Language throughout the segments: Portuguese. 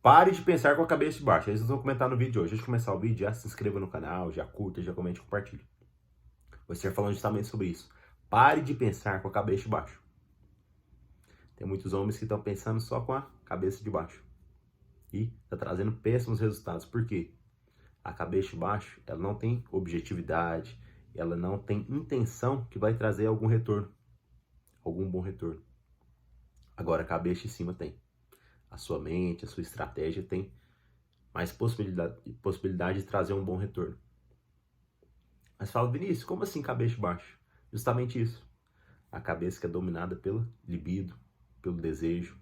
Pare de pensar com a cabeça de baixo. Eles vão comentar no vídeo de hoje. Antes de começar o vídeo, já se inscreva no canal, já curta, já comente e compartilhe. Vou estar falando justamente sobre isso. Pare de pensar com a cabeça de baixo. Tem muitos homens que estão pensando só com a cabeça de baixo. E está trazendo péssimos resultados. Por quê? A cabeça de baixo, ela não tem objetividade, ela não tem intenção que vai trazer algum retorno. Algum bom retorno. Agora, a cabeça de cima tem. A sua mente, a sua estratégia tem mais possibilidade de trazer um bom retorno. Mas fala, Vinícius, como assim cabeça de baixo? Justamente isso. A cabeça que é dominada pela libido, pelo desejo,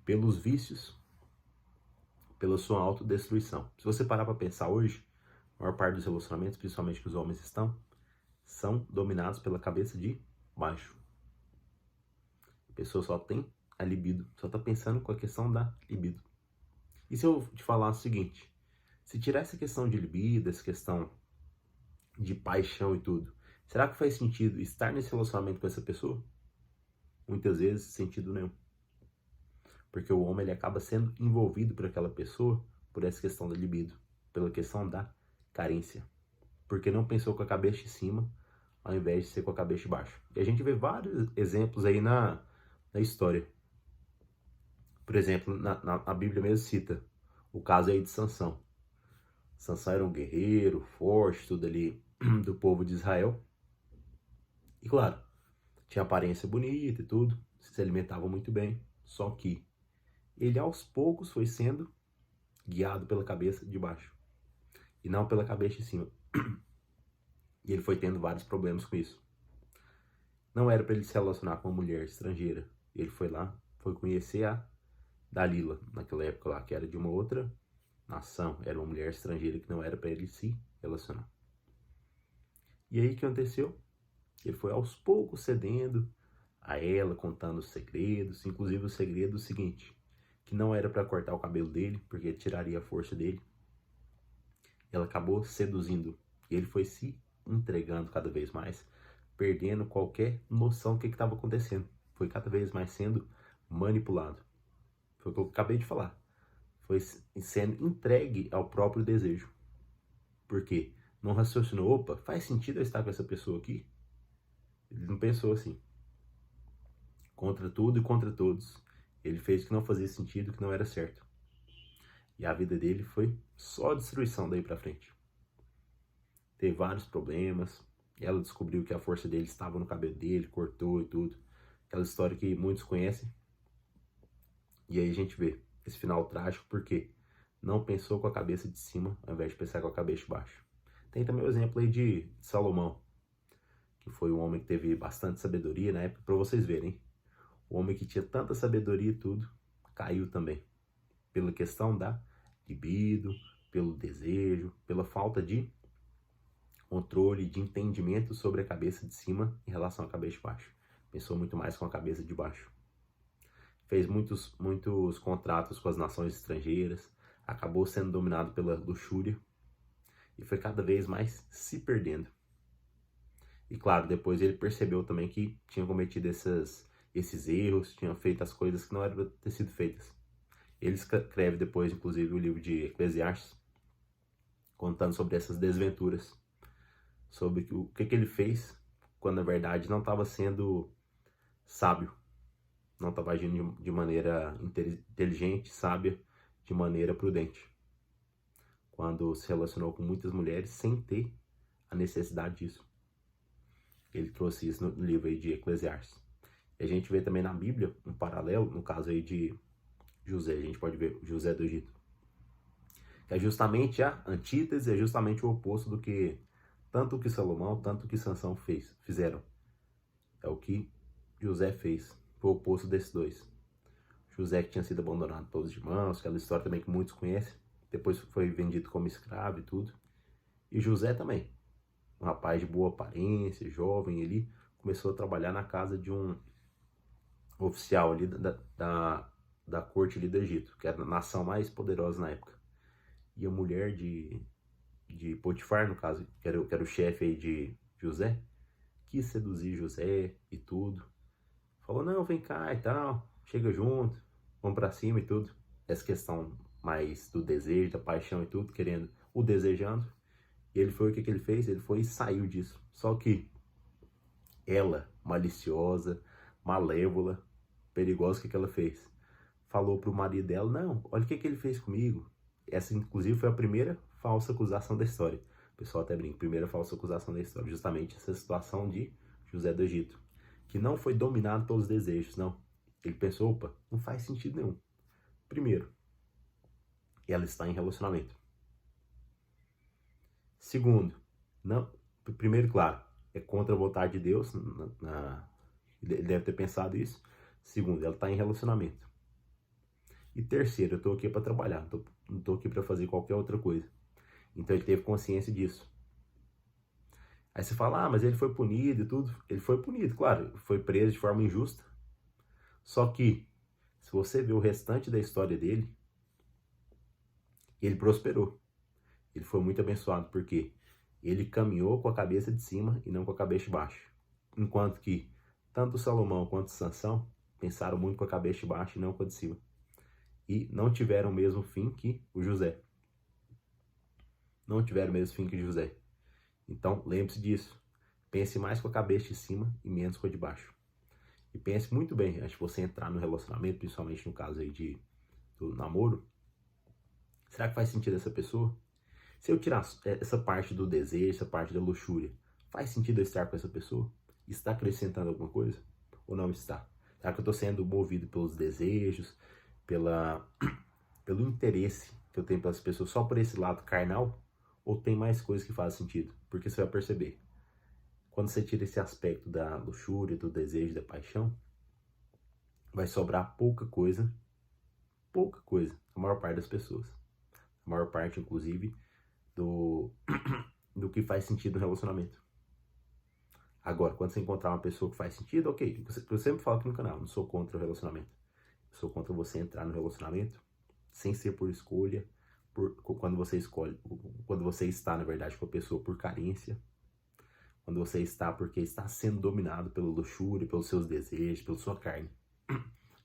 pelos vícios, pela sua autodestruição. Se você parar para pensar hoje, a maior parte dos relacionamentos, principalmente que os homens estão, são dominados pela cabeça de baixo. A pessoa só tem a libido, só está pensando com a questão da libido. E se eu te falar o seguinte, se tirar essa questão de libido, essa questão de paixão e tudo, será que faz sentido estar nesse relacionamento com essa pessoa? Muitas vezes, sentido nenhum. Porque o homem ele acaba sendo envolvido por aquela pessoa por essa questão da libido, pela questão da carência. Porque não pensou com a cabeça de cima, ao invés de ser com a cabeça de baixo. E a gente vê vários exemplos aí na história. Por exemplo, na Bíblia mesmo cita o caso aí de Sansão. Sansão era um guerreiro, forte, tudo ali do povo de Israel. E claro, tinha aparência bonita e tudo, se alimentava muito bem. Só que ele aos poucos foi sendo guiado pela cabeça de baixo e não pela cabeça de cima. E ele foi tendo vários problemas com isso. Não era para ele se relacionar com uma mulher estrangeira. Ele foi lá, foi conhecer a Dalila, naquela época lá, que era de uma outra nação. Era uma mulher estrangeira que não era para ele se relacionar. E aí o que aconteceu? Ele foi aos poucos cedendo a ela, contando os segredos, inclusive o segredo seguinte, que não era para cortar o cabelo dele, porque tiraria a força dele. Ela acabou seduzindo e ele foi se entregando cada vez mais, perdendo qualquer noção do que estava acontecendo. Foi cada vez mais sendo manipulado. Foi o que eu acabei de falar. Foi sendo entregue ao próprio desejo. Por quê? Não raciocinou, opa, faz sentido eu estar com essa pessoa aqui? Ele não pensou assim. Contra tudo e contra todos. Ele fez o que não fazia sentido, o que não era certo. E a vida dele foi só destruição daí pra frente. Teve vários problemas. Ela descobriu que a força dele estava no cabelo dele, cortou e tudo. Aquela história que muitos conhecem. E aí a gente vê esse final trágico porque não pensou com a cabeça de cima ao invés de pensar com a cabeça de baixo. Tem também o exemplo aí de Salomão, que foi um homem que teve bastante sabedoria na época, para vocês verem. O homem que tinha tanta sabedoria e tudo, caiu também. Pela questão da libido, pelo desejo, pela falta de controle, de entendimento sobre a cabeça de cima em relação à cabeça de baixo. Pensou muito mais com a cabeça de baixo. Fez muitos contratos com as nações estrangeiras, acabou sendo dominado pela luxúria e foi cada vez mais se perdendo. E claro, depois ele percebeu também que tinha cometido esses erros, tinha feito as coisas que não eram para ter sido feitas. Ele escreve depois, inclusive, o livro de Eclesiastes, contando sobre essas desventuras, sobre o que ele fez quando na verdade não estava sendo sábio, não estava agindo de maneira inteligente, sábia, de maneira prudente. Quando se relacionou com muitas mulheres sem ter a necessidade disso. Ele trouxe isso no livro aí de Eclesiastes. E a gente vê também na Bíblia um paralelo, no caso aí de José, a gente pode ver José do Egito. Que é justamente a antítese, é justamente o oposto do que tanto que Salomão, tanto que Sansão fizeram. É o que José fez, foi o oposto desses dois. José que tinha sido abandonado pelos irmãos, aquela história também que muitos conhecem, depois foi vendido como escravo e tudo. E José também, um rapaz de boa aparência, jovem, ele começou a trabalhar na casa de um oficial ali da corte ali do Egito, que era a nação mais poderosa na época. E a mulher de Potifar, no caso, que era o chefe aí de José, quis seduzir José e tudo. Falou, não, vem cá e tal, chega junto, vamos pra cima e tudo. Essa questão mais do desejo, da paixão e tudo, querendo, o desejando. E ele foi, o que ele fez? Ele foi e saiu disso. Só que ela, maliciosa, malévola, perigosa, o que ela fez? Falou pro marido dela, não, olha o que ele fez comigo. Essa, inclusive, foi a primeira falsa acusação da história. O pessoal até brinca, primeira falsa acusação da história. Justamente essa situação de José do Egito, que não foi dominado pelos desejos, não. Ele pensou, opa, não faz sentido nenhum. Primeiro, ela está em relacionamento. Segundo, não, primeiro, claro, é contra a vontade de Deus, ele deve ter pensado isso. Segundo, ela está em relacionamento. E terceiro, eu estou aqui para trabalhar, não estou aqui para fazer qualquer outra coisa. Então ele teve consciência disso. Aí você fala, mas ele foi punido e tudo. Ele foi punido, claro, foi preso de forma injusta. Só que, se você ver o restante da história dele, ele prosperou. Ele foi muito abençoado, porque ele caminhou com a cabeça de cima e não com a cabeça de baixo. Enquanto que tanto Salomão quanto Sansão pensaram muito com a cabeça de baixo e não com a de cima. E não tiveram o mesmo fim que o José. Não tiveram o mesmo fim que o José. Então, lembre-se disso. Pense mais com a cabeça de cima e menos com a de baixo. E pense muito bem, antes de você entrar no relacionamento, principalmente no caso aí do namoro. Será que faz sentido essa pessoa? Se eu tirar essa parte do desejo, essa parte da luxúria, faz sentido eu estar com essa pessoa? Está acrescentando alguma coisa? Ou não está? Será que eu estou sendo movido pelos desejos, pelo interesse que eu tenho pelas pessoas só por esse lado carnal? Ou tem mais coisas que fazem sentido? Porque você vai perceber, quando você tira esse aspecto da luxúria, do desejo, da paixão, vai sobrar pouca coisa, a maior parte das pessoas. A maior parte, inclusive, do que faz sentido no relacionamento. Agora, quando você encontrar uma pessoa que faz sentido, ok. Eu sempre falo aqui no canal, não sou contra o relacionamento. Eu sou contra você entrar no relacionamento sem ser por escolha, quando você está, na verdade, com a pessoa por carência, quando você está porque está sendo dominado pela luxúria, pelos seus desejos, pela sua carne.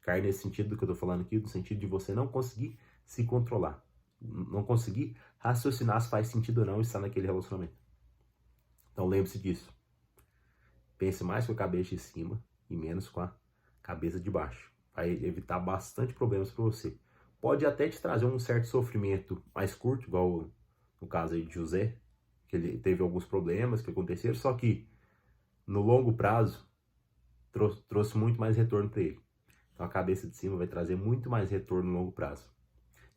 Carne nesse sentido do que eu estou falando aqui, no sentido de você não conseguir se controlar, não conseguir raciocinar se faz sentido ou não estar naquele relacionamento. Então lembre-se disso. Pense mais com a cabeça de cima e menos com a cabeça de baixo. Vai evitar bastante problemas para você. Pode até te trazer um certo sofrimento mais curto, igual no caso aí de José, que ele teve alguns problemas que aconteceram, só que no longo prazo trouxe muito mais retorno para ele. Então a cabeça de cima vai trazer muito mais retorno no longo prazo.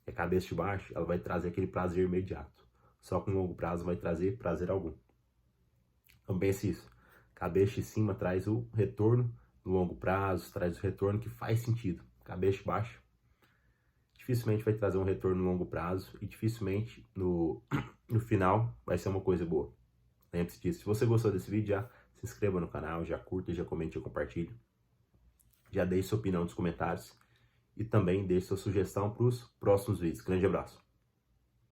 E a cabeça de baixo, ela vai trazer aquele prazer imediato. Só que no longo prazo vai trazer prazer algum. Então pense isso. Cabeça de cima traz o retorno no longo prazo, traz o retorno que faz sentido. Cabeça de baixo dificilmente vai trazer um retorno no longo prazo e dificilmente no final vai ser uma coisa boa. Lembre-se disso. Se você gostou desse vídeo, já se inscreva no canal, já curta, já comente, já compartilhe. Já deixe sua opinião nos comentários e também deixe sua sugestão para os próximos vídeos. Grande abraço.